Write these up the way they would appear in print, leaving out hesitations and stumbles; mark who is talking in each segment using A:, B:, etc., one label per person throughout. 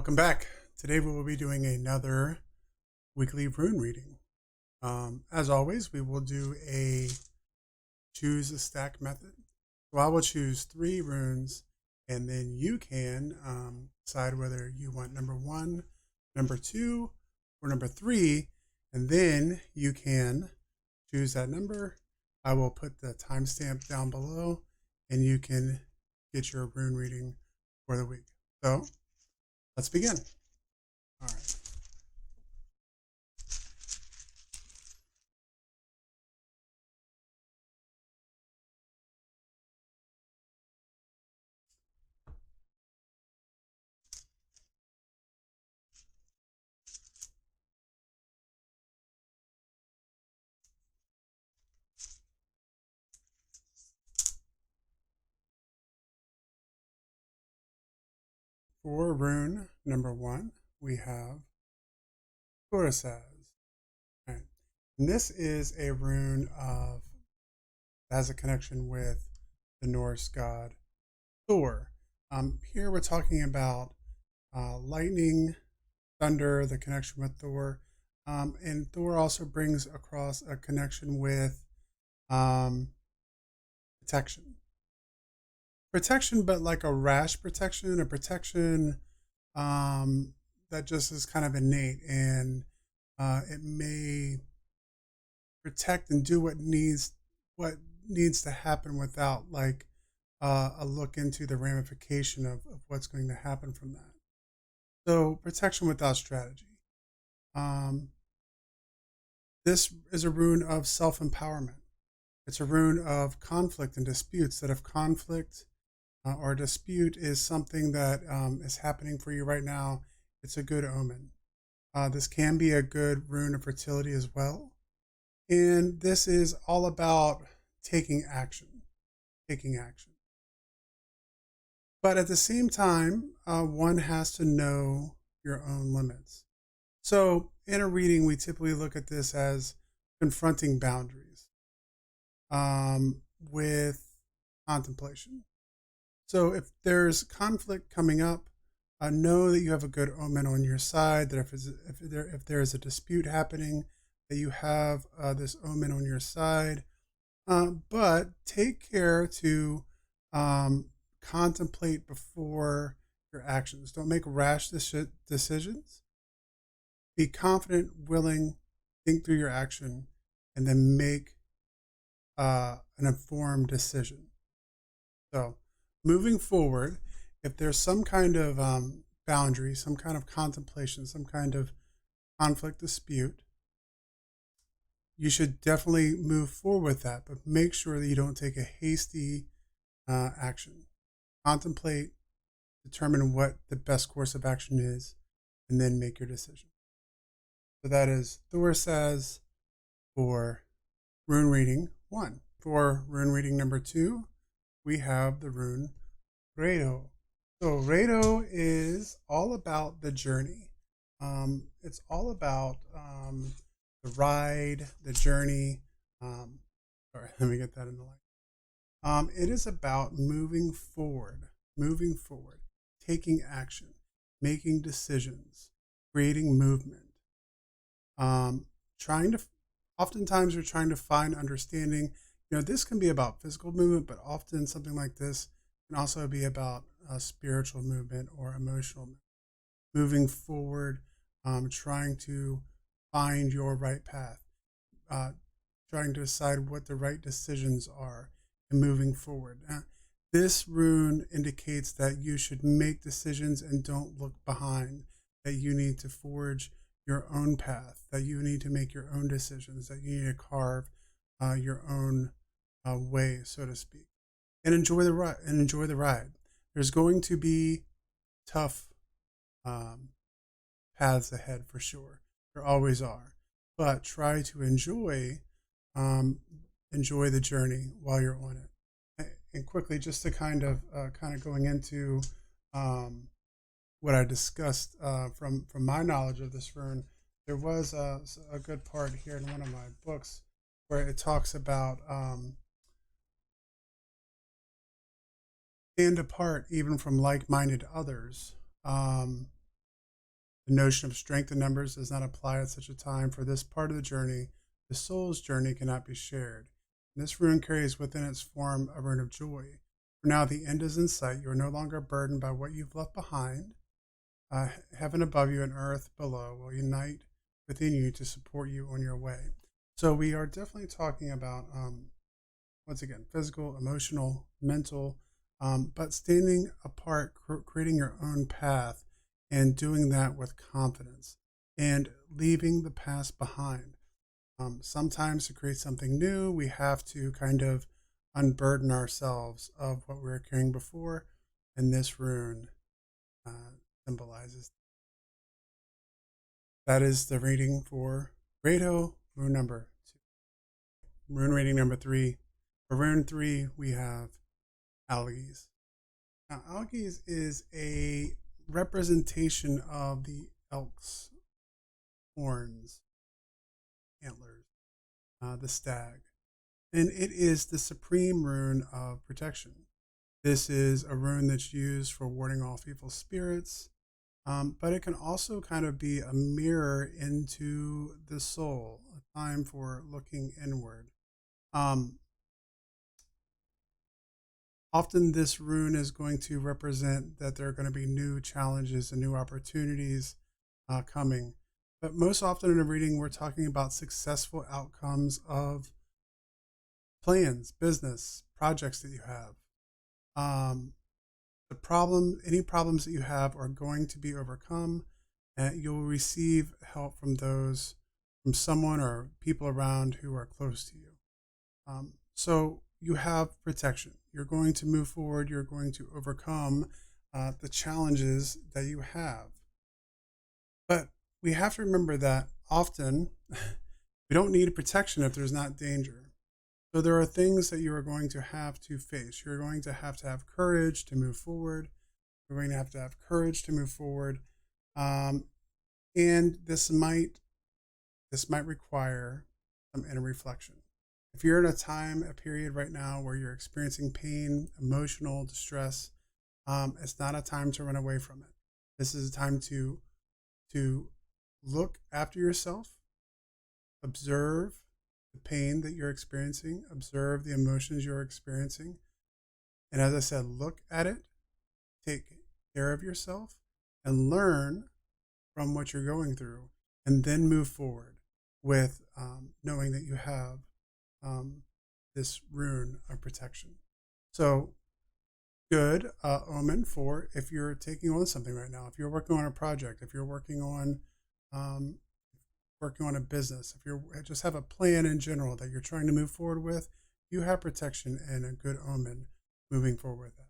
A: Welcome back. Today we will be doing another weekly rune reading. As always, we will do a choose a stack method. So I will choose 3 runes, and then you can decide whether you want number 1, number 2, or number 3, and then you can choose that number. I will put the timestamp down below, and you can get your rune reading for the week. So let's begin. All right. For rune number 1, we have Torasaz. Right. And this is a rune that has a connection with the Norse god Thor. Here we're talking about lightning, thunder, the connection with Thor. And Thor also brings across a connection with protection. Protection, but like a rash protection, a protection that just is kind of innate, and it may protect and do what needs to happen without like a look into the ramification of what's going to happen from that. So protection without strategy. This is a rune of self-empowerment. It's a rune of conflict and disputes. That if conflict or dispute is something that is happening for you right now, it's a good omen. This can be a good rune of fertility as well. And this is all about taking action. But at the same time, one has to know your own limits. So in a reading, we typically look at this as confronting boundaries with contemplation. So if there's conflict coming up, know that you have a good omen on your side, that if there is a dispute happening, that you have this omen on your side. But take care to contemplate before your actions. Don't make rash decisions. Be confident, willing, think through your action, and then make an informed decision. So moving forward, if there's some kind of boundary, some kind of contemplation, some kind of conflict dispute, you should definitely move forward with that, but make sure that you don't take a hasty action. Contemplate, determine what the best course of action is, and then make your decision. So that is Torasaz for rune reading 1. For rune reading number 2, we have the rune Redo. So Redo is all about the journey. It's all about the ride, the journey. Sorry, let me get that in the light. It is about moving forward, taking action, making decisions, creating movement. Oftentimes we're trying to find understanding. This can be about physical movement, but often something like this can also be about spiritual movement or emotional movement. Moving forward, trying to find your right path, trying to decide what the right decisions are, and moving forward. This rune indicates that you should make decisions and don't look behind, that you need to forge your own path, that you need to make your own decisions, that you need to carve your own way, so to speak, and enjoy the ride. There's going to be tough paths ahead for sure. There always are, but try to enjoy the journey while you're on it. And quickly, just to kind of going into what I discussed from my knowledge of this rune, there was a good part here in one of my books where it talks about stand apart even from like-minded others. The notion of strength in numbers does not apply at such a time, for this part of the journey, the soul's journey, cannot be shared. And this rune carries within its form a rune of joy. For now, the end is in sight. You are no longer burdened by what you've left behind. Heaven above you and earth below will unite within you to support you on your way. So we are definitely talking about, once again, physical, emotional, mental, but standing apart, creating your own path, and doing that with confidence and leaving the past behind. Sometimes to create something new, we have to kind of unburden ourselves of what we were carrying before, and this rune symbolizes. That is the reading for Grado, rune number 2. Rune reading number 3. For rune 3, we have algaes. Now, algaes is a representation of the elk's horns, antlers, the stag. And it is the supreme rune of protection. This is a rune that's used for warding off evil spirits, but it can also kind of be a mirror into the soul, a time for looking inward. Often this rune is going to represent that there are going to be new challenges and new opportunities coming. But most often in a reading, we're talking about successful outcomes of plans, business, projects that you have. Any problems that you have are going to be overcome, and you'll receive help from someone or people around who are close to you. So you have protection. You're going to move forward. You're going to overcome the challenges that you have. But we have to remember that often we don't need protection if there's not danger. So there are things that you are going to have to face. You're going to have courage to move forward. You're going to have courage to move forward. And this might require some inner reflection. If you're in a period right now where you're experiencing pain, emotional distress, it's not a time to run away from it. This is a time to look after yourself, observe the pain that you're experiencing, observe the emotions you're experiencing. And as I said, look at it, take care of yourself, and learn from what you're going through, and then move forward with knowing that you have this rune of protection. So good omen for if you're taking on something right now, if you're working on a project, if you're working on a business, if you just have a plan in general that you're trying to move forward with, you have protection and a good omen moving forward with that.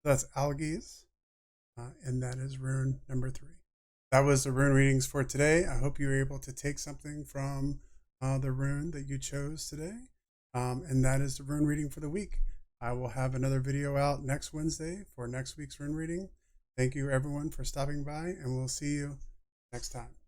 A: That's algaes, and that is rune number 3. That was the rune readings for today. I hope you were able to take something from the rune that you chose today, and that is the rune reading for the week. I will have another video out next Wednesday for next week's rune reading. Thank you everyone for stopping by, and we'll see you next time.